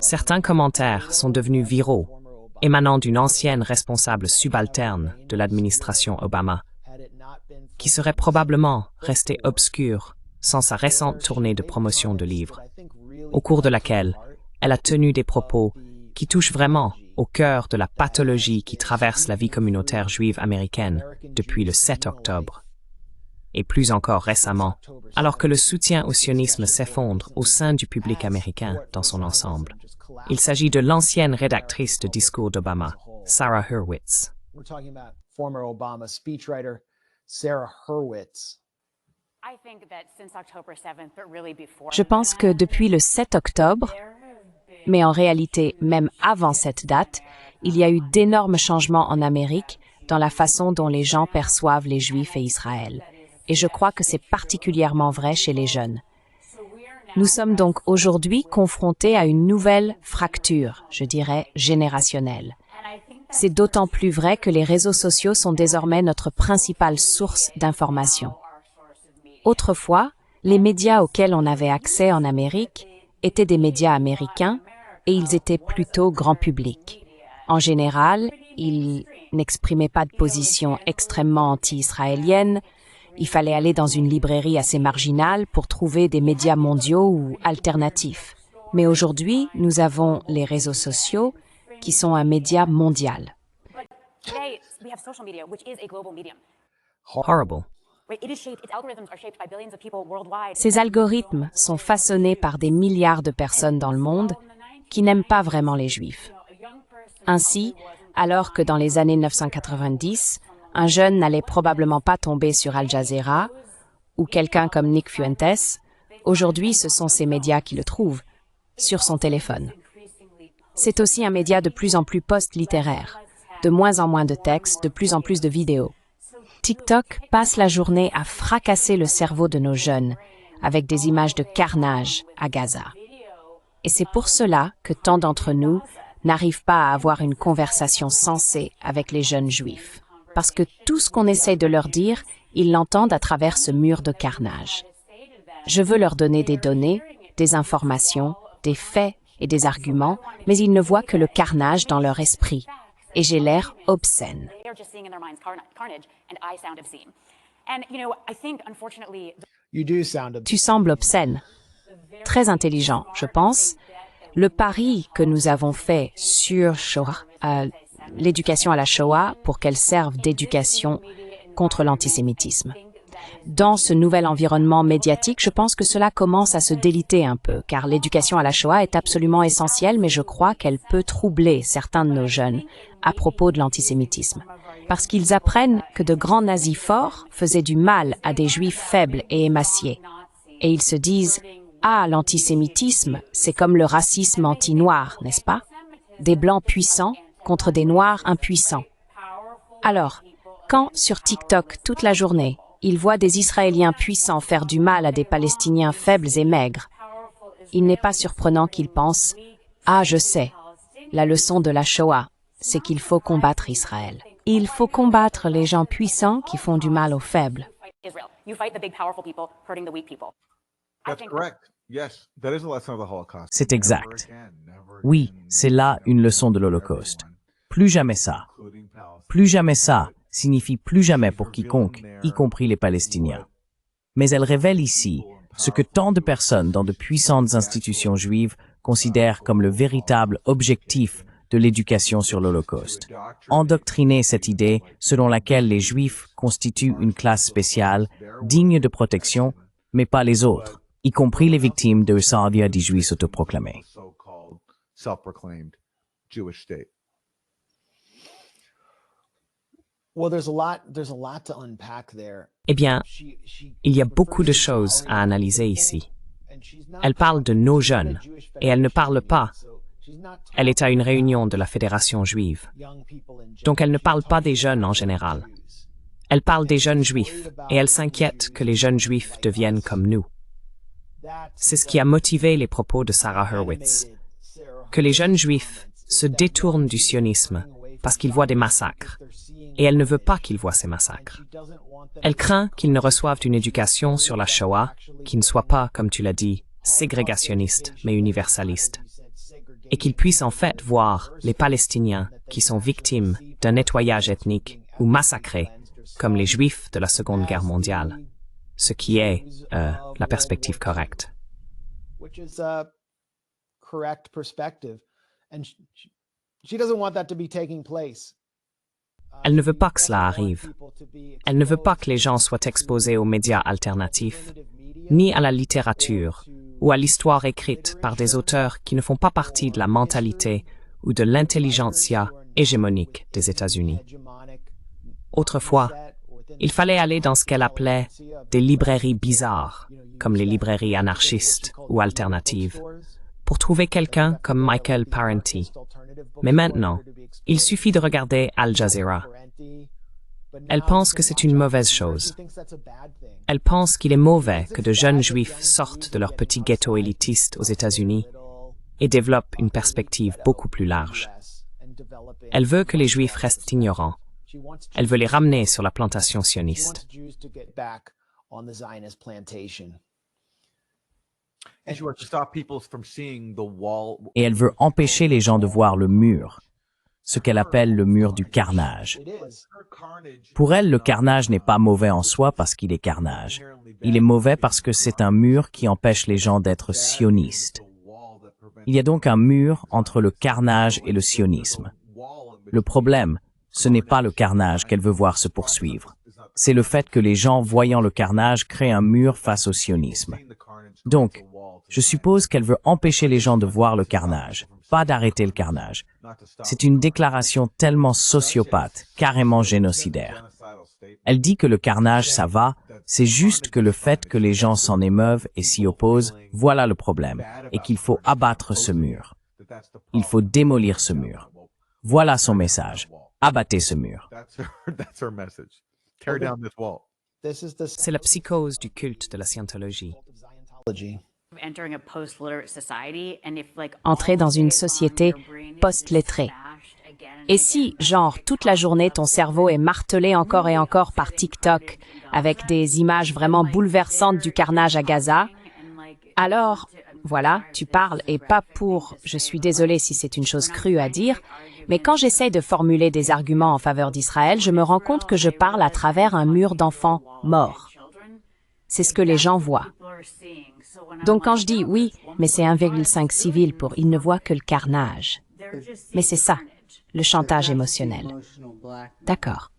Certains commentaires sont devenus viraux, émanant d'une ancienne responsable subalterne de l'administration Obama, qui serait probablement restée obscure sans sa récente tournée de promotion de livres, au cours de laquelle elle a tenu des propos qui touchent vraiment au cœur de la pathologie qui traverse la vie communautaire juive américaine depuis le 7 octobre. Et plus encore récemment, alors que le soutien au sionisme s'effondre au sein du public américain dans son ensemble. Il s'agit de l'ancienne rédactrice de discours d'Obama, Sarah Hurwitz. Je pense que depuis le 7 octobre, mais en réalité même avant cette date, il y a eu d'énormes changements en Amérique dans la façon dont les gens perçoivent les Juifs et Israël. Et je crois que c'est particulièrement vrai chez les jeunes. Nous sommes donc aujourd'hui confrontés à une nouvelle fracture, je dirais générationnelle. C'est d'autant plus vrai que les réseaux sociaux sont désormais notre principale source d'information. Autrefois, les médias auxquels on avait accès en Amérique étaient des médias américains et ils étaient plutôt grand public. En général, ils n'exprimaient pas de position extrêmement anti-israélienne. Il fallait aller dans une librairie assez marginale pour trouver des médias mondiaux ou alternatifs. Mais aujourd'hui, nous avons les réseaux sociaux qui sont un média mondial. Horrible. Ces algorithmes sont façonnés par des milliards de personnes dans le monde qui n'aiment pas vraiment les Juifs. Ainsi, alors que dans les années 1990, un jeune n'allait probablement pas tomber sur Al Jazeera ou quelqu'un comme Nick Fuentes, aujourd'hui ce sont ces médias qui le trouvent, sur son téléphone. C'est aussi un média de plus en plus post-littéraire, de moins en moins de textes, de plus en plus de vidéos. TikTok passe la journée à fracasser le cerveau de nos jeunes avec des images de carnage à Gaza. Et c'est pour cela que tant d'entre nous n'arrivent pas à avoir une conversation sensée avec les jeunes juifs. Parce que tout ce qu'on essaie de leur dire, ils l'entendent à travers ce mur de carnage. Je veux leur donner des données, des informations, des faits et des arguments, mais ils ne voient que le carnage dans leur esprit. Et j'ai l'air obscène. Tu sembles obscène. Très intelligent, je pense. Le pari que nous avons fait sur l'éducation à la Shoah pour qu'elle serve d'éducation contre l'antisémitisme. Dans ce nouvel environnement médiatique, je pense que cela commence à se déliter un peu, car l'éducation à la Shoah est absolument essentielle, mais je crois qu'elle peut troubler certains de nos jeunes à propos de l'antisémitisme. Parce qu'ils apprennent que de grands nazis forts faisaient du mal à des juifs faibles et émaciés. Et ils se disent « Ah, l'antisémitisme, c'est comme le racisme anti-noir, n'est-ce pas? Des blancs puissants contre des noirs impuissants. » Alors, quand sur TikTok toute la journée, ils voient des Israéliens puissants faire du mal à des Palestiniens faibles et maigres, il n'est pas surprenant qu'ils pensent « Ah, je sais, la leçon de la Shoah, c'est qu'il faut combattre Israël. Il faut combattre les gens puissants qui font du mal aux faibles. » C'est exact. Oui, c'est là une leçon de l'Holocauste. Plus jamais ça. Plus jamais ça signifie plus jamais pour quiconque, y compris les Palestiniens. Mais elle révèle ici ce que tant de personnes dans de puissantes institutions juives considèrent comme le véritable objectif de l'éducation sur l'Holocauste. Endoctriner cette idée selon laquelle les Juifs constituent une classe spéciale, digne de protection, mais pas les autres, y compris les victimes de Sadia des Juifs autoproclamés. Eh bien, il y a beaucoup de choses à analyser ici. Elle parle de nos jeunes, et elle ne parle pas. Elle est à une réunion de la Fédération juive. Donc elle ne parle pas des jeunes en général. Elle parle des jeunes juifs, et elle s'inquiète que les jeunes juifs deviennent comme nous. C'est ce qui a motivé les propos de Sarah Hurwitz. Que les jeunes juifs se détournent du sionisme parce qu'il voit des massacres, et elle ne veut pas qu'il voit ces massacres. Elle craint qu'ils ne reçoivent une éducation sur la Shoah qui ne soit pas, comme tu l'as dit, ségrégationniste, mais universaliste, et qu'ils puissent en fait voir les Palestiniens qui sont victimes d'un nettoyage ethnique ou massacrés, comme les Juifs de la Seconde Guerre mondiale, ce qui est la perspective correcte. Elle ne veut pas que cela arrive. Elle ne veut pas que les gens soient exposés aux médias alternatifs, ni à la littérature ou à l'histoire écrite par des auteurs qui ne font pas partie de la mentalité ou de l'intelligentsia hégémonique des États-Unis. Autrefois, il fallait aller dans ce qu'elle appelait des librairies bizarres, comme les librairies anarchistes ou alternatives, pour trouver quelqu'un comme Michael Parenti. Mais maintenant, il suffit de regarder Al Jazeera. Elle pense que c'est une mauvaise chose. Elle pense qu'il est mauvais que de jeunes juifs sortent de leur petit ghetto élitiste aux États-Unis et développent une perspective beaucoup plus large. Elle veut que les juifs restent ignorants. Elle veut les ramener sur la plantation sioniste. Et elle veut empêcher les gens de voir le mur, ce qu'elle appelle le mur du carnage. Pour elle, le carnage n'est pas mauvais en soi parce qu'il est carnage. Il est mauvais parce que c'est un mur qui empêche les gens d'être sionistes. Il y a donc un mur entre le carnage et le sionisme. Le problème, ce n'est pas le carnage qu'elle veut voir se poursuivre. C'est le fait que les gens voyant le carnage créent un mur face au sionisme. Donc, je suppose qu'elle veut empêcher les gens de voir le carnage, pas d'arrêter le carnage. C'est une déclaration tellement sociopathe, carrément génocidaire. Elle dit que le carnage, ça va, c'est juste que le fait que les gens s'en émeuvent et s'y opposent, voilà le problème, et qu'il faut abattre ce mur. Il faut démolir ce mur. Voilà son message. Abattez ce mur. C'est la psychose du culte de la scientologie. Entrer dans une société post-lettrée. Et si, genre, toute la journée, ton cerveau est martelé encore et encore par TikTok, avec des images vraiment bouleversantes du carnage à Gaza, alors, voilà, tu parles, et pas pour, je suis désolée si c'est une chose crue à dire, mais quand j'essaye de formuler des arguments en faveur d'Israël, je me rends compte que je parle à travers un mur d'enfants morts. C'est ce que les gens voient. Donc quand je dis oui, mais c'est 1,5 civil pour ils ne voient que le carnage. Mais c'est ça, le chantage émotionnel. D'accord.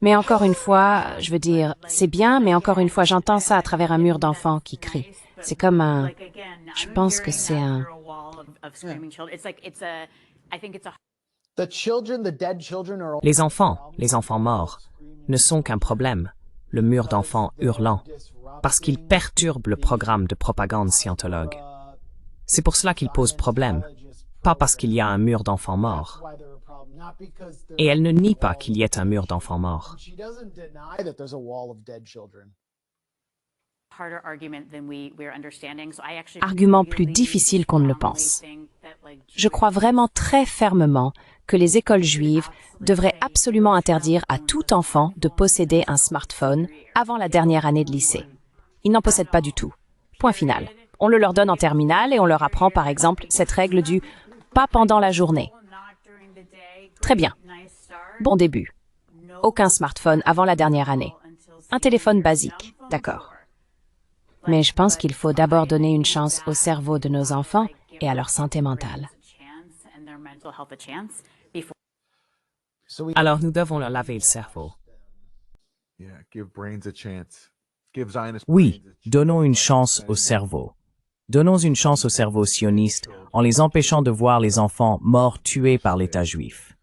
Mais encore une fois, je veux dire, c'est bien, mais encore une fois, j'entends ça à travers un mur d'enfants qui crient. C'est comme un... Je pense que c'est un... Les enfants morts, ne sont qu'un problème, le mur d'enfants hurlant, parce qu'ils perturbent le programme de propagande scientologue. C'est pour cela qu'ils posent problème, pas parce qu'il y a un mur d'enfants morts. Et elle ne nie pas qu'il y ait un mur d'enfants morts. Argument plus difficile qu'on ne le pense. Je crois vraiment très fermement que les écoles juives devraient absolument interdire à tout enfant de posséder un smartphone avant la dernière année de lycée. Ils n'en possèdent pas du tout. Point final. On le leur donne en terminale et on leur apprend par exemple cette règle du « pas pendant la journée ». Très bien. Bon début. Aucun smartphone avant la dernière année. Un téléphone basique, d'accord. Mais je pense qu'il faut d'abord donner une chance au cerveau de nos enfants et à leur santé mentale. Alors nous devons leur laver le cerveau. Oui, donnons une chance au cerveau. Donnons une chance au cerveau sioniste en les empêchant de voir les enfants morts tués par l'État juif.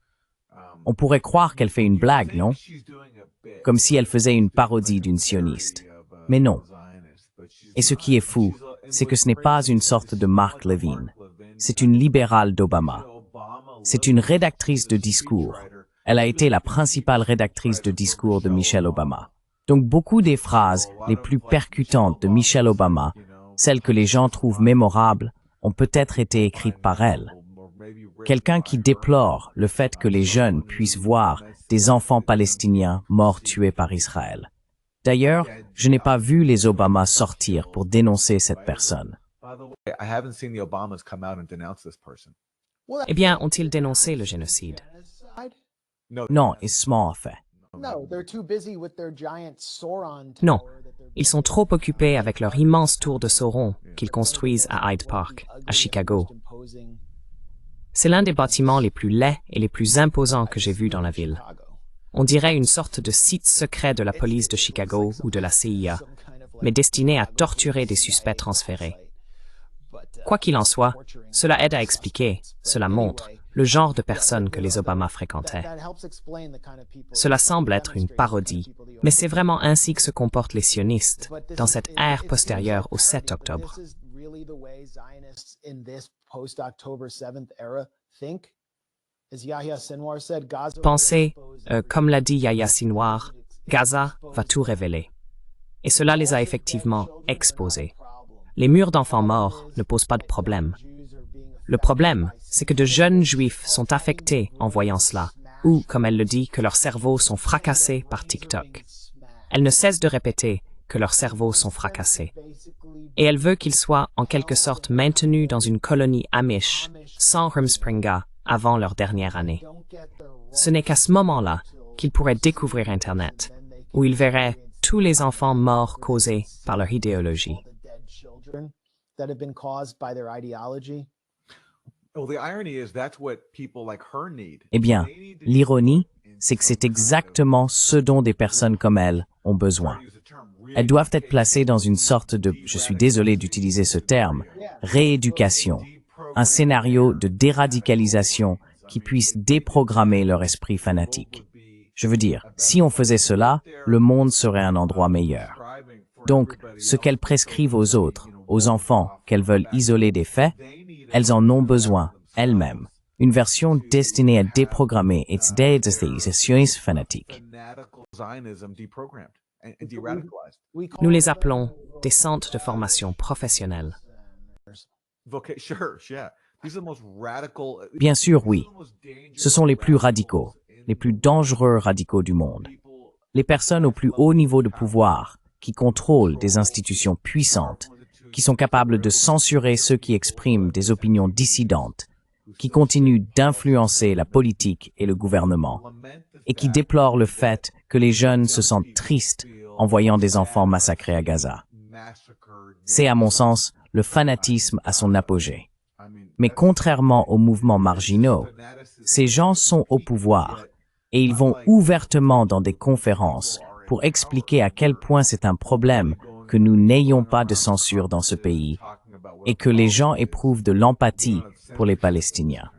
On pourrait croire qu'elle fait une blague, non? Comme si elle faisait une parodie d'une sioniste. Mais non. Et ce qui est fou, c'est que ce n'est pas une sorte de Mark Levin. C'est une libérale d'Obama. C'est une rédactrice de discours. Elle a été la principale rédactrice de discours de Michelle Obama. Donc beaucoup des phrases les plus percutantes de Michelle Obama, celles que les gens trouvent mémorables, ont peut-être été écrites par elle. quelqu'un qui déplore le fait que les jeunes puissent voir des enfants palestiniens morts tués par Israël. D'ailleurs, je n'ai pas vu les Obama sortir pour dénoncer cette personne. Eh bien, ont-ils dénoncé le génocide? Non, Isma a fait. Non, ils sont trop occupés avec leur immense tour de Sauron qu'ils construisent à Hyde Park, à Chicago. C'est l'un des bâtiments les plus laids et les plus imposants que j'ai vus dans la ville. On dirait une sorte de site secret de la police de Chicago ou de la CIA, mais destiné à torturer des suspects transférés. Quoi qu'il en soit, cela aide à expliquer, cela montre, le genre de personnes que les Obama fréquentaient. Cela semble être une parodie, mais c'est vraiment ainsi que se comportent les sionistes dans cette ère postérieure au 7 octobre. Pensez, comme l'a dit Yahya Sinwar, Gaza va tout révéler. Et cela les a effectivement exposés. Les murs d'enfants morts ne posent pas de problème. Le problème, c'est que de jeunes juifs sont affectés en voyant cela, ou, comme elle le dit, que leurs cerveaux sont fracassés par TikTok. Elle ne cesse de répéter que leurs cerveaux sont fracassés. Et elle veut qu'ils soient en quelque sorte maintenus dans une colonie Amish, sans Rumspringa, avant leur dernière année. Ce n'est qu'à ce moment-là qu'ils pourraient découvrir Internet, où ils verraient tous les enfants morts causés par leur idéologie. Eh bien, l'ironie, c'est que c'est exactement ce dont des personnes comme elle ont besoin. Elles doivent être placées dans une sorte de, je suis désolé d'utiliser ce terme, rééducation, un scénario de déradicalisation qui puisse déprogrammer leur esprit fanatique. Je veux dire, si on faisait cela, le monde serait un endroit meilleur. Donc, ce qu'elles prescrivent aux autres, aux enfants qu'elles veulent isoler des faits, elles en ont besoin, elles-mêmes. Une version destinée à déprogrammer its déradicalisation fanatique. Nous les appelons des centres de formation professionnelle. Bien sûr, oui. Ce sont les plus radicaux, les plus dangereux radicaux du monde. Les personnes au plus haut niveau de pouvoir, qui contrôlent des institutions puissantes, qui sont capables de censurer ceux qui expriment des opinions dissidentes, qui continuent d'influencer la politique et le gouvernement, et qui déplorent le fait que les jeunes se sentent tristes en voyant des enfants massacrés à Gaza. C'est, à mon sens, le fanatisme à son apogée. Mais contrairement aux mouvements marginaux, ces gens sont au pouvoir et ils vont ouvertement dans des conférences pour expliquer à quel point c'est un problème que nous n'ayons pas de censure dans ce pays et que les gens éprouvent de l'empathie pour les Palestiniens.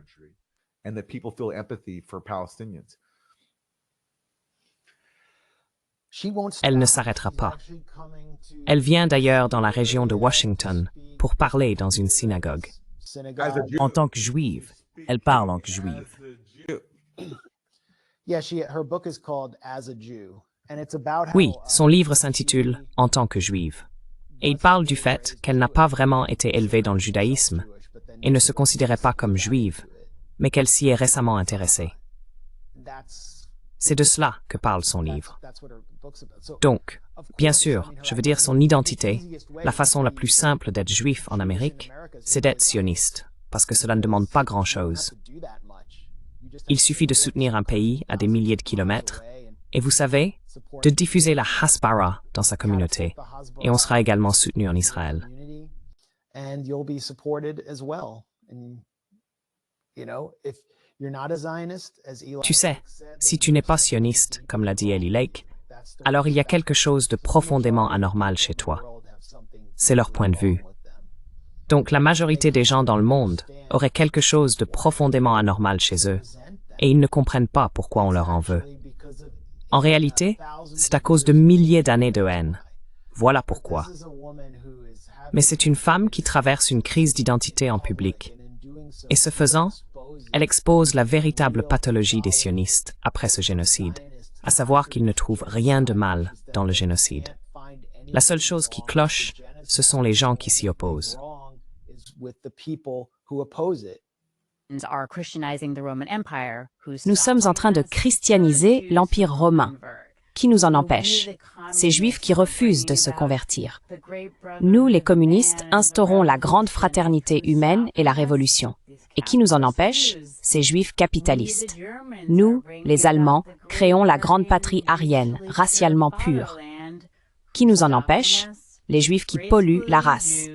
Elle ne s'arrêtera pas. Elle vient d'ailleurs dans la région de Washington pour parler dans une synagogue. En tant que juive, elle parle en tant que juive. Oui, son livre s'intitule « En tant que juive ». Et il parle du fait qu'elle n'a pas vraiment été élevée dans le judaïsme et ne se considérait pas comme juive, mais qu'elle s'y est récemment intéressée. C'est de cela que parle son livre. Donc, bien sûr, je veux dire son identité, la façon la plus simple d'être juif en Amérique, c'est d'être sioniste, parce que cela ne demande pas grand-chose. Il suffit de soutenir un pays à des milliers de kilomètres, et vous savez, de diffuser la Hasbara dans sa communauté, et on sera également soutenu en Israël. Tu sais, si tu n'es pas sioniste, comme l'a dit Eli Lake, alors il y a quelque chose de profondément anormal chez toi. C'est leur point de vue. Donc la majorité des gens dans le monde auraient quelque chose de profondément anormal chez eux, et ils ne comprennent pas pourquoi on leur en veut. En réalité, c'est à cause de milliers d'années de haine. Voilà pourquoi. Mais c'est une femme qui traverse une crise d'identité en public. Et ce faisant, elle expose la véritable pathologie des sionistes après ce génocide, à savoir qu'ils ne trouvent rien de mal dans le génocide. La seule chose qui cloche, ce sont les gens qui s'y opposent. Nous sommes en train de christianiser l'Empire romain. Qui nous en empêche? Ces Juifs qui refusent de se convertir. Nous, les communistes, instaurons la grande fraternité humaine et la révolution. Et qui nous en empêche? Ces Juifs capitalistes. Nous, les Allemands, créons la grande patrie aryenne, racialement pure. Qui nous en empêche? Les Juifs qui polluent la race.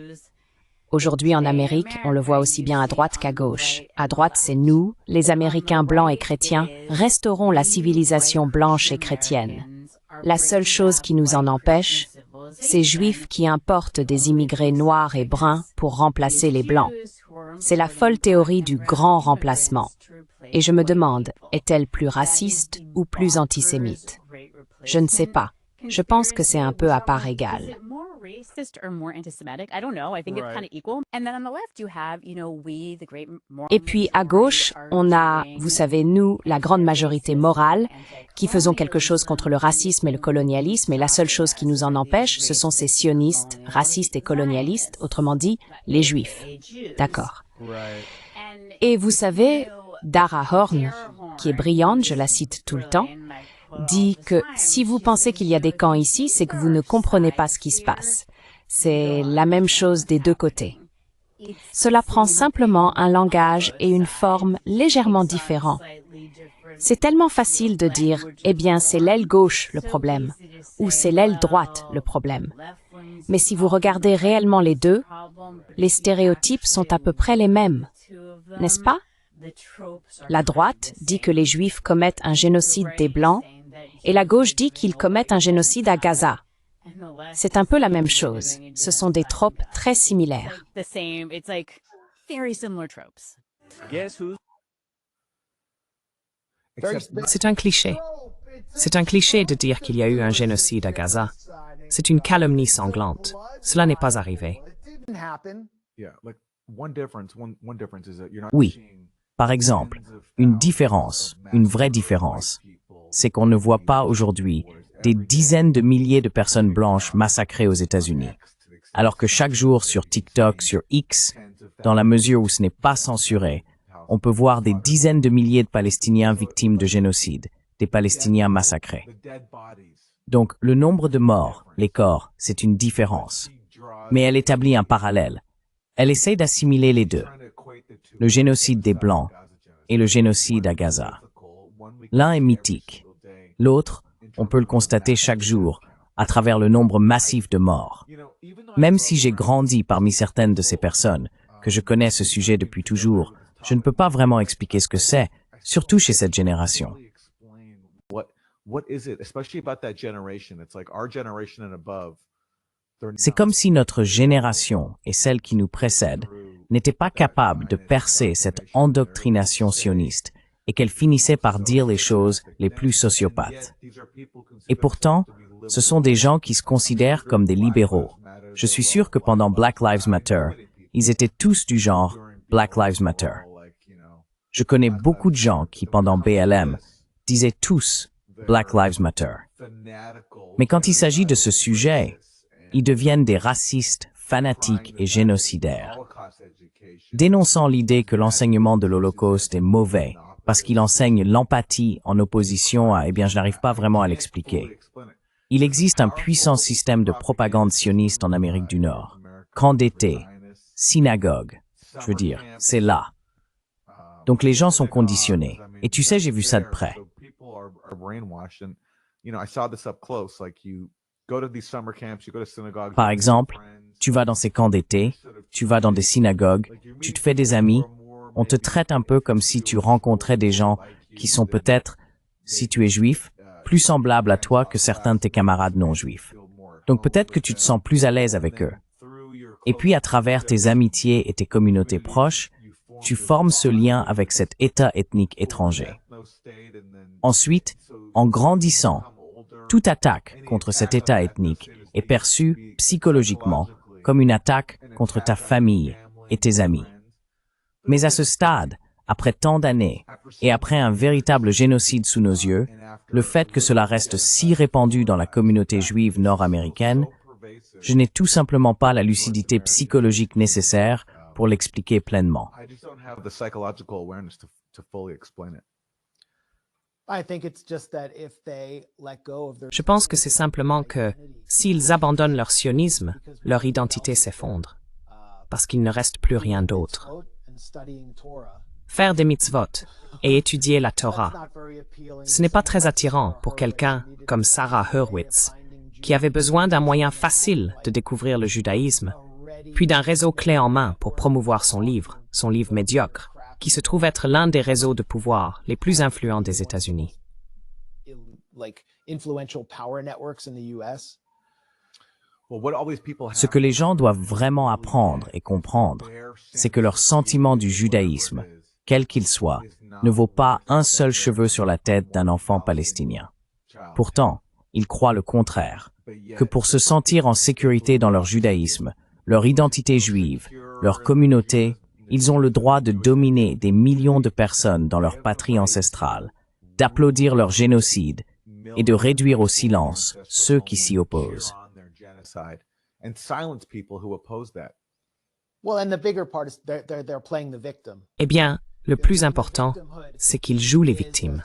Aujourd'hui en Amérique, on le voit aussi bien à droite qu'à gauche. À droite, c'est nous, les Américains blancs et chrétiens, restaurons la civilisation blanche et chrétienne. La seule chose qui nous en empêche, c'est Juifs qui importent des immigrés noirs et bruns pour remplacer les blancs. C'est la folle théorie du grand remplacement. Et je me demande, est-elle plus raciste ou plus antisémite? Je ne sais pas. Je pense que c'est un peu à part égale. Et puis à gauche, on a, vous savez, nous, la grande majorité morale, qui faisons quelque chose contre le racisme et le colonialisme, et la seule chose qui nous en empêche, ce sont ces sionistes, racistes et colonialistes, autrement dit, les Juifs. D'accord. Et vous savez, Dara Horn, qui est brillante, je la cite tout le temps, dit que si vous pensez qu'il y a des camps ici, c'est que vous ne comprenez pas ce qui se passe. C'est la même chose des deux côtés. Cela prend simplement un langage et une forme légèrement différents. C'est tellement facile de dire, eh bien, c'est l'aile gauche le problème, ou c'est l'aile droite le problème. Mais si vous regardez réellement les deux, les stéréotypes sont à peu près les mêmes, n'est-ce pas? La droite dit que les Juifs commettent un génocide des Blancs, et la gauche dit qu'ils commettent un génocide à Gaza. C'est un peu la même chose. Ce sont des tropes très similaires. C'est un cliché. C'est un cliché de dire qu'il y a eu un génocide à Gaza. C'est une calomnie sanglante. Cela n'est pas arrivé. Oui. Par exemple, une différence, une vraie différence, c'est qu'on ne voit pas aujourd'hui des dizaines de milliers de personnes blanches massacrées aux États-Unis, alors que chaque jour sur TikTok, sur X, dans la mesure où ce n'est pas censuré, on peut voir des dizaines de milliers de Palestiniens victimes de génocide, des Palestiniens massacrés. Donc, le nombre de morts, les corps, c'est une différence. Mais elle établit un parallèle. Elle essaie d'assimiler les deux. Le génocide des Blancs et le génocide à Gaza. L'un est mythique. L'autre, on peut le constater chaque jour à travers le nombre massif de morts. Même si j'ai grandi parmi certaines de ces personnes, que je connais ce sujet depuis toujours, je ne peux pas vraiment expliquer ce que c'est, surtout chez cette génération. C'est comme si notre génération et celle qui nous précède n'étaient pas capables de percer cette endoctrination sioniste et qu'elles finissaient par dire les choses les plus sociopathes. Et pourtant, ce sont des gens qui se considèrent comme des libéraux. Je suis sûr que pendant Black Lives Matter, ils étaient tous du genre Black Lives Matter. Je connais beaucoup de gens qui, pendant BLM, disaient tous Black Lives Matter. Mais quand il s'agit de ce sujet, ils deviennent des racistes, fanatiques et génocidaires, dénonçant l'idée que l'enseignement de l'Holocauste est mauvais parce qu'il enseigne l'empathie en opposition à, je n'arrive pas vraiment à l'expliquer. Il existe un puissant système de propagande sioniste en Amérique du Nord. Camp d'été, synagogue, c'est là. Donc les gens sont conditionnés. Et tu sais, j'ai vu ça de près. Par exemple, tu vas dans ces camps d'été, tu vas dans des synagogues, tu te fais des amis, on te traite un peu comme si tu rencontrais des gens qui sont peut-être, si tu es juif, plus semblables à toi que certains de tes camarades non juifs. Donc peut-être que tu te sens plus à l'aise avec eux. Et puis à travers tes amitiés et tes communautés proches, tu formes ce lien avec cet État ethnique étranger. Ensuite, en grandissant, toute attaque contre cet État ethnique est perçue psychologiquement comme une attaque contre ta famille et tes amis. Mais à ce stade, après tant d'années, et après un véritable génocide sous nos yeux, le fait que cela reste si répandu dans la communauté juive nord-américaine, je n'ai tout simplement pas la lucidité psychologique nécessaire pour l'expliquer pleinement. Je pense que c'est simplement que, s'ils abandonnent leur sionisme, leur identité s'effondre, parce qu'il ne reste plus rien d'autre. Faire des mitzvot et étudier la Torah, ce n'est pas très attirant pour quelqu'un comme Sarah Hurwitz, qui avait besoin d'un moyen facile de découvrir le judaïsme, puis d'un réseau clé en main pour promouvoir son livre médiocre, qui se trouve être l'un des réseaux de pouvoir les plus influents des États-Unis. Ce que les gens doivent vraiment apprendre et comprendre, c'est que leur sentiment du judaïsme, quel qu'il soit, ne vaut pas un seul cheveu sur la tête d'un enfant palestinien. Pourtant, ils croient le contraire, que pour se sentir en sécurité dans leur judaïsme, leur identité juive, leur communauté, ils ont le droit de dominer des millions de personnes dans leur patrie ancestrale, d'applaudir leur génocide et de réduire au silence ceux qui s'y opposent. Eh bien, le plus important, c'est qu'ils jouent les victimes.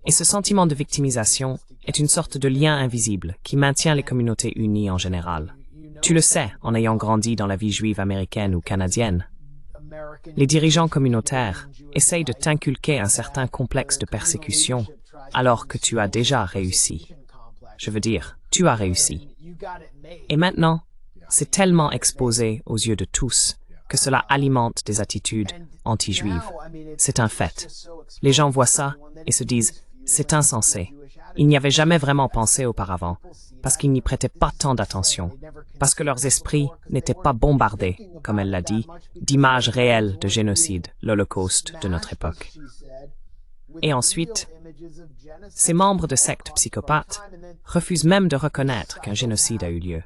Et ce sentiment de victimisation est une sorte de lien invisible qui maintient les communautés unies en général. Tu le sais en ayant grandi dans la vie juive américaine ou canadienne. Les dirigeants communautaires essayent de t'inculquer un certain complexe de persécution alors que tu as déjà réussi. Je veux dire, tu as réussi. Et maintenant, c'est tellement exposé aux yeux de tous que cela alimente des attitudes anti-juives. C'est un fait. Les gens voient ça et se disent « c'est insensé ». Ils n'y avaient jamais vraiment pensé auparavant, parce qu'ils n'y prêtaient pas tant d'attention, parce que leurs esprits n'étaient pas bombardés, comme elle l'a dit, d'images réelles de génocide, l'Holocauste de notre époque. Et ensuite, ces membres de sectes psychopathes refusent même de reconnaître qu'un génocide a eu lieu.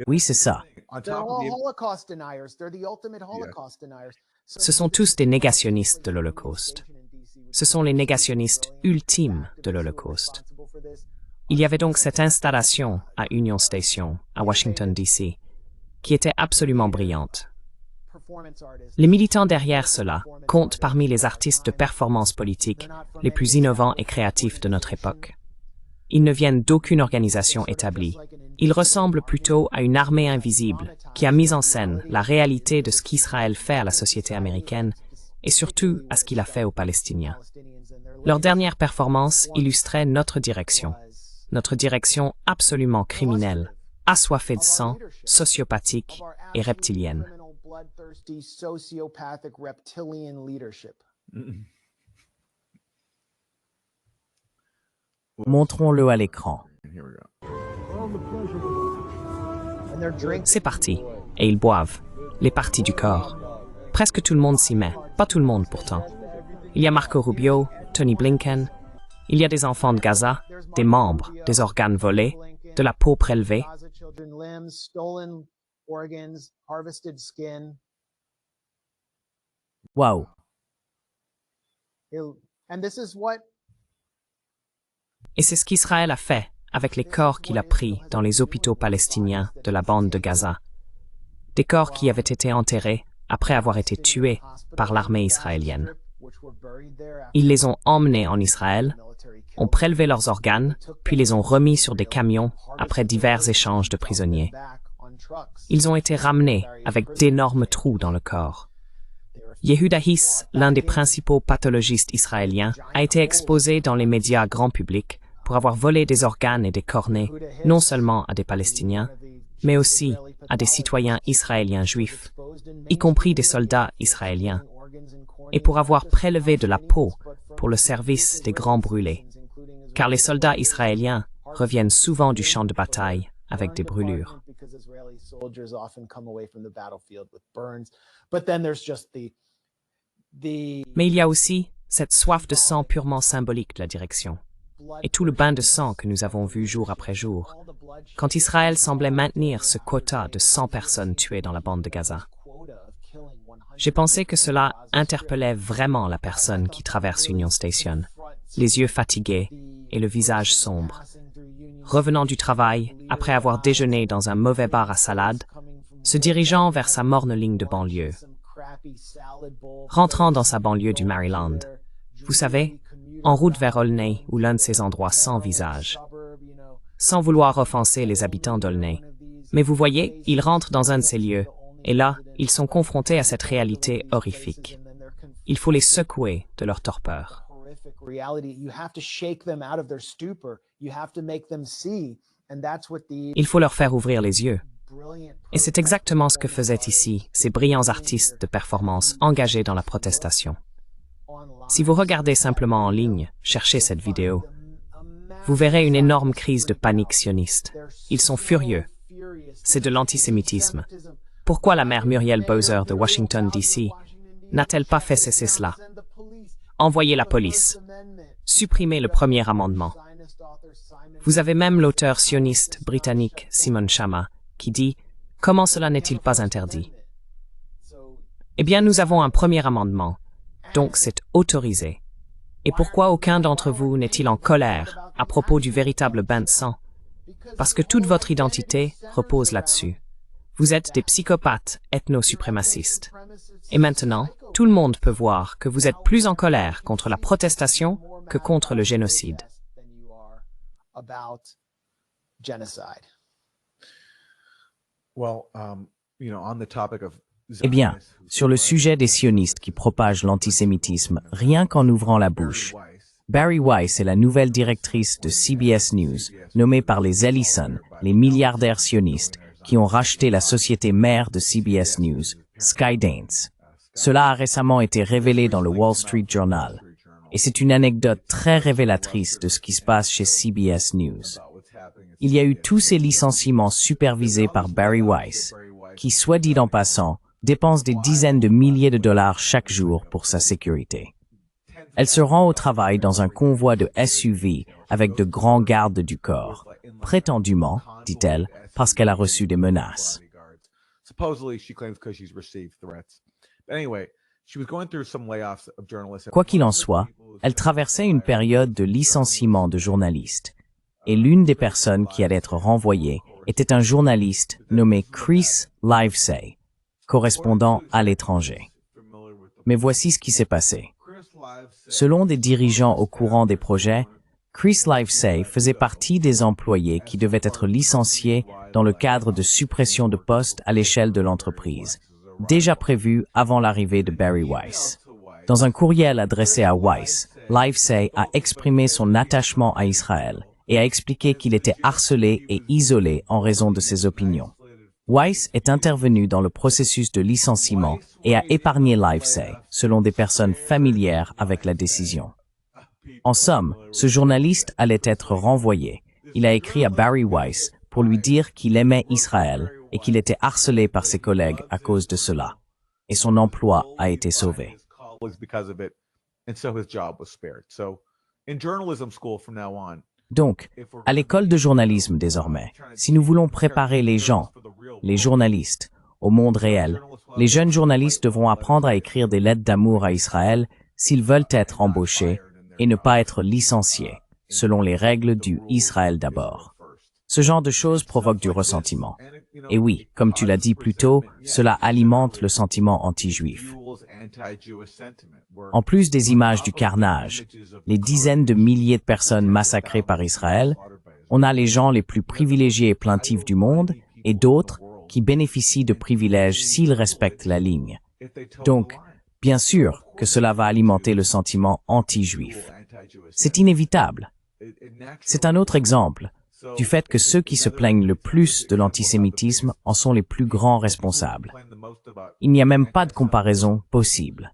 Oui, c'est ça. Ce sont tous des négationnistes de l'Holocauste. Ce sont les négationnistes ultimes de l'Holocauste. Il y avait donc cette installation à Union Station, à Washington, D.C., qui était absolument brillante. Les militants derrière cela comptent parmi les artistes de performance politique les plus innovants et créatifs de notre époque. Ils ne viennent d'aucune organisation établie. Ils ressemblent plutôt à une armée invisible qui a mis en scène la réalité de ce qu'Israël fait à la société américaine et surtout à ce qu'il a fait aux Palestiniens. Leur dernière performance illustrait notre direction absolument criminelle, assoiffée de sang, sociopathique et reptilienne. Montrons-le à l'écran. C'est parti, et ils boivent, les parties du corps. Presque tout le monde s'y met, pas tout le monde pourtant. Il y a Marco Rubio, Tony Blinken, il y a des enfants de Gaza, des membres, des organes volés, de la peau prélevée. Waouh! Et c'est ce qu'Israël a fait avec les corps qu'il a pris dans les hôpitaux palestiniens de la bande de Gaza. Des corps qui avaient été enterrés après avoir été tués par l'armée israélienne. Ils les ont emmenés en Israël, ont prélevé leurs organes, puis les ont remis sur des camions après divers échanges de prisonniers. Ils ont été ramenés avec d'énormes trous dans le corps. Yehuda Hiss, l'un des principaux pathologistes israéliens, a été exposé dans les médias grand public pour avoir volé des organes et des cornets, non seulement à des Palestiniens, mais aussi à des citoyens israéliens juifs, y compris des soldats israéliens, et pour avoir prélevé de la peau pour le service des grands brûlés, car les soldats israéliens reviennent souvent du champ de bataille avec des brûlures. Mais il y a aussi cette soif de sang purement symbolique de la direction, et tout le bain de sang que nous avons vu jour après jour, quand Israël semblait maintenir ce quota de 100 personnes tuées dans la bande de Gaza. J'ai pensé que cela interpellait vraiment la personne qui traverse Union Station, les yeux fatigués et le visage sombre. revenant du travail, après avoir déjeuné dans un mauvais bar à salade, se dirigeant vers sa morne ligne de banlieue. Rentrant dans sa banlieue du Maryland, vous savez, en route vers Olney ou l'un de ces endroits sans visage. Sans vouloir offenser les habitants d'Olney. Mais vous voyez, ils rentrent dans un de ces lieux, et là, ils sont confrontés à cette réalité horrifique. Il faut les secouer de leur torpeur. Il faut leur faire ouvrir les yeux. Et c'est exactement ce que faisaient ici ces brillants artistes de performance engagés dans la protestation. Si vous regardez simplement en ligne, cherchez cette vidéo, vous verrez une énorme crise de panique sioniste. Ils sont furieux. C'est de l'antisémitisme. Pourquoi la maire Muriel Bowser de Washington, D.C. n'a-t-elle pas fait cesser cela? Envoyez la police. Supprimez le premier amendement. Vous avez même l'auteur sioniste britannique Simon Schama qui dit « Comment cela n'est-il pas interdit ?» Eh bien, nous avons un premier amendement, donc c'est autorisé. Et pourquoi aucun d'entre vous n'est-il en colère à propos du véritable bain de sang? Parce que toute votre identité repose là-dessus. Vous êtes des psychopathes ethno-suprémacistes. Et maintenant, tout le monde peut voir que vous êtes plus en colère contre la protestation que contre le génocide. Eh bien, sur le sujet des sionistes qui propagent l'antisémitisme, rien qu'en ouvrant la bouche, Bari Weiss est la nouvelle directrice de CBS News, nommée par les Ellison, les milliardaires sionistes, qui ont racheté la société mère de CBS News, Skydance. Cela a récemment été révélé dans le Wall Street Journal. Et c'est une anecdote très révélatrice de ce qui se passe chez CBS News. Il y a eu tous ces licenciements supervisés par Bari Weiss, qui, soit dit en passant, dépense des dizaines de milliers de dollars chaque jour pour sa sécurité. Elle se rend au travail dans un convoi de SUV avec de grands gardes du corps, prétendument, dit-elle, parce qu'elle a reçu des menaces. Quoi qu'il en soit, elle traversait une période de licenciement de journalistes, et l'une des personnes qui allait être renvoyée était un journaliste nommé Chris Livesay, correspondant à l'étranger. Mais voici ce qui s'est passé. Selon des dirigeants au courant des projets, Chris Livesay faisait partie des employés qui devaient être licenciés dans le cadre de suppression de postes à l'échelle de l'entreprise, déjà prévu avant l'arrivée de Bari Weiss. Dans un courriel adressé à Weiss, Livesay a exprimé son attachement à Israël et a expliqué qu'il était harcelé et isolé en raison de ses opinions. Weiss est intervenu dans le processus de licenciement et a épargné Livesay, selon des personnes familières avec la décision. En somme, ce journaliste allait être renvoyé. Il a écrit à Bari Weiss pour lui dire qu'il aimait Israël et qu'il était harcelé par ses collègues à cause de cela. Et son emploi a été sauvé. Donc, à l'école de journalisme désormais, si nous voulons préparer les gens, les journalistes, au monde réel, les jeunes journalistes devront apprendre à écrire des lettres d'amour à Israël s'ils veulent être embauchés et ne pas être licenciés, selon les règles du Israël d'abord. Ce genre de choses provoque du ressentiment. Et oui, comme tu l'as dit plus tôt, cela alimente le sentiment anti-juif. En plus des images du carnage, les dizaines de milliers de personnes massacrées par Israël, on a les gens les plus privilégiés et plaintifs du monde et d'autres qui bénéficient de privilèges s'ils respectent la ligne. Donc, bien sûr que cela va alimenter le sentiment anti-juif. C'est inévitable. C'est un autre exemple du fait que ceux qui se plaignent le plus de l'antisémitisme en sont les plus grands responsables. Il n'y a même pas de comparaison possible.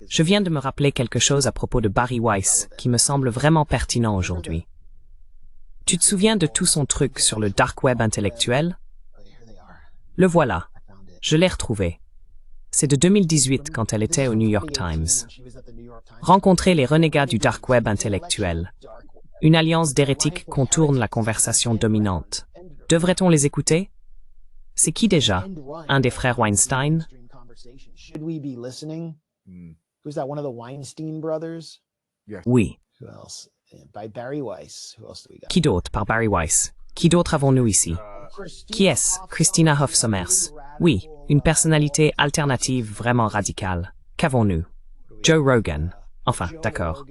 Je viens de me rappeler quelque chose à propos de Bari Weiss qui me semble vraiment pertinent aujourd'hui. Tu te souviens de tout son truc sur le dark web intellectuel? Le voilà. Je l'ai retrouvé. C'est de 2018 quand elle était au New York Times. Rencontrer les renégats du dark web intellectuel. Une alliance d'hérétiques contourne la conversation dominante. Devrait-on les écouter? C'est qui déjà? Un des frères Weinstein? Who's that? One of the Weinstein brothers? Oui. Who else? By Barry Weiss. Who else do we got? Qui d'autre par Barry Weiss? Qui d'autre avons-nous ici? Qui est-ce? Christina Hoff Sommers. Oui, une personnalité alternative vraiment radicale. Qu'avons-nous? Joe Rogan. Enfin, d'accord.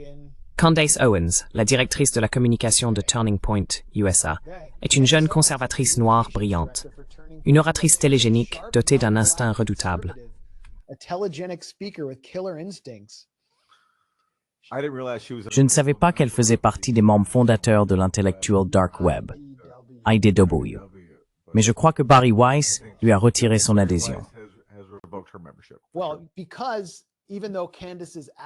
Candace Owens, la directrice de la communication de Turning Point, USA, est une jeune conservatrice noire brillante. Une oratrice télégénique dotée d'un instinct redoutable. Je ne savais pas qu'elle faisait partie des membres fondateurs de l'intellectual dark web, IDW. Mais je crois que Barry Weiss lui a retiré son adhésion.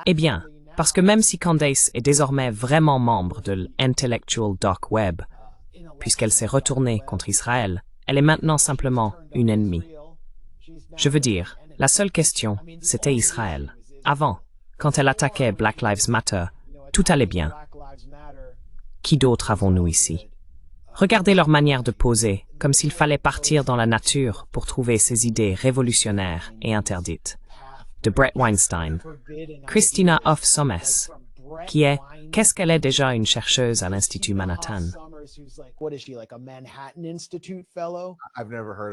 Eh bien, parce que même si Candace est désormais vraiment membre de l'intellectual dark web, puisqu'elle s'est retournée contre Israël, elle est maintenant simplement une ennemie. Je veux dire, la seule question, c'était Israël. Avant, quand elle attaquait Black Lives Matter, tout allait bien. Qui d'autre avons-nous ici? Regardez leur manière de poser, comme s'il fallait partir dans la nature pour trouver ces idées révolutionnaires et interdites. De Bret Weinstein, Christina Hoff Sommers, qui est, qu'est-ce qu'elle est déjà une chercheuse à l'Institut Manhattan?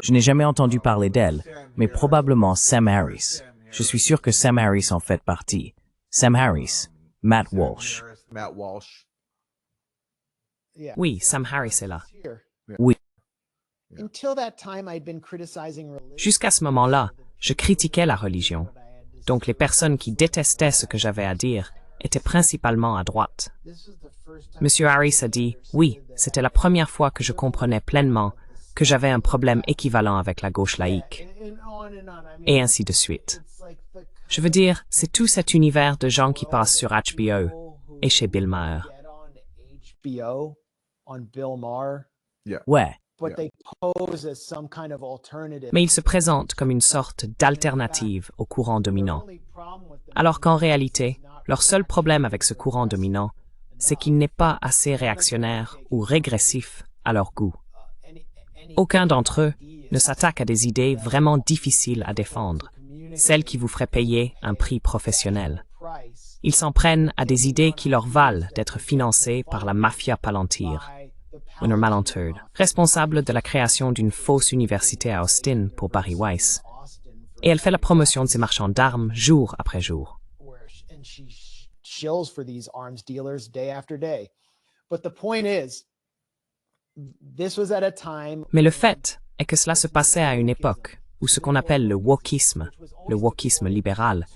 Je n'ai jamais entendu parler d'elle, mais probablement Sam Harris. Je suis sûr que Sam Harris en fait partie. Sam Harris, Matt Walsh. Oui, Sam Harris est là. Oui. Jusqu'à ce moment-là, je critiquais la religion. Donc les personnes qui détestaient ce que j'avais à dire étaient principalement à droite. Monsieur Harris a dit, oui, c'était la première fois que je comprenais pleinement que j'avais un problème équivalent avec la gauche laïque. Et ainsi de suite. Je veux dire, c'est tout cet univers de gens qui passent sur HBO et chez Bill Maher. Ouais. Mais ils se présentent comme une sorte d'alternative au courant dominant. Alors qu'en réalité, leur seul problème avec ce courant dominant, c'est qu'il n'est pas assez réactionnaire ou régressif à leur goût. Aucun d'entre eux ne s'attaque à des idées vraiment difficiles à défendre, celles qui vous feraient payer un prix professionnel. Ils s'en prennent à des idées qui leur valent d'être financées par la mafia Palantir, Winner Malentard, responsable de la création d'une fausse université à Austin pour Barry Weiss. Et elle fait la promotion de ces marchands d'armes jour après jour. Mais le fait est que cela se passait à une époque où ce qu'on appelle le wokisme libéral,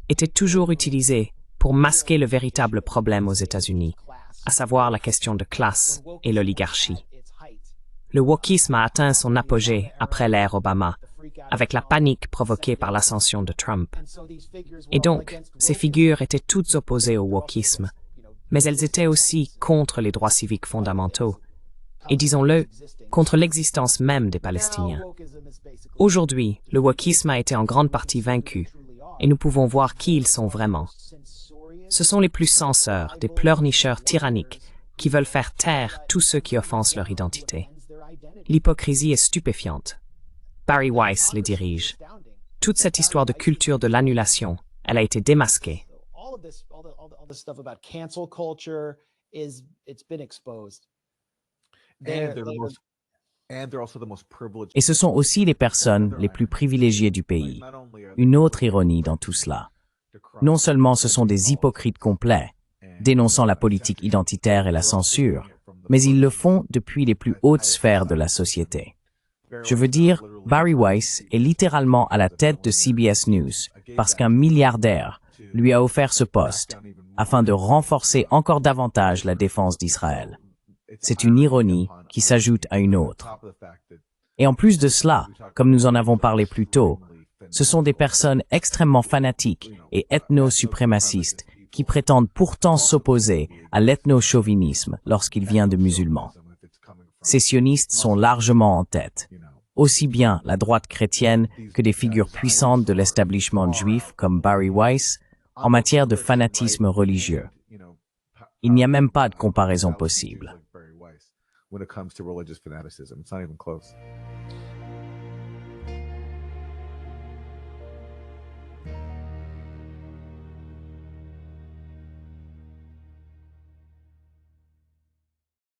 était toujours utilisé pour masquer le véritable problème aux États-Unis, à savoir la question de classe et l'oligarchie. Le wokisme a atteint son apogée après l'ère Obama, avec la panique provoquée par l'ascension de Trump. Et donc, ces figures étaient toutes opposées au wokisme, mais elles étaient aussi contre les droits civiques fondamentaux, et disons-le, contre l'existence même des Palestiniens. Aujourd'hui, le wokisme a été en grande partie vaincu, et nous pouvons voir qui ils sont vraiment. Ce sont les plus censeurs, des pleurnicheurs tyranniques, qui veulent faire taire tous ceux qui offensent leur identité. L'hypocrisie est stupéfiante. Barry Weiss les dirige. Toute cette histoire de culture de l'annulation, elle a été démasquée. Et ce sont aussi les personnes les plus privilégiées du pays. Une autre ironie dans tout cela. Non seulement ce sont des hypocrites complets, dénonçant la politique identitaire et la censure, mais ils le font depuis les plus hautes sphères de la société. Je veux dire, Barry Weiss est littéralement à la tête de CBS News parce qu'un milliardaire lui a offert ce poste afin de renforcer encore davantage la défense d'Israël. C'est une ironie qui s'ajoute à une autre. Et en plus de cela, comme nous en avons parlé plus tôt, ce sont des personnes extrêmement fanatiques et ethno-suprémacistes qui prétendent pourtant s'opposer à l'ethno-chauvinisme lorsqu'il vient de musulmans. Ces sionistes sont largement en tête, aussi bien la droite chrétienne que des figures puissantes de l'establishment juif comme Barry Weiss en matière de fanatisme religieux. Il n'y a même pas de comparaison possible. When it comes to religious fanaticism, it's not even close.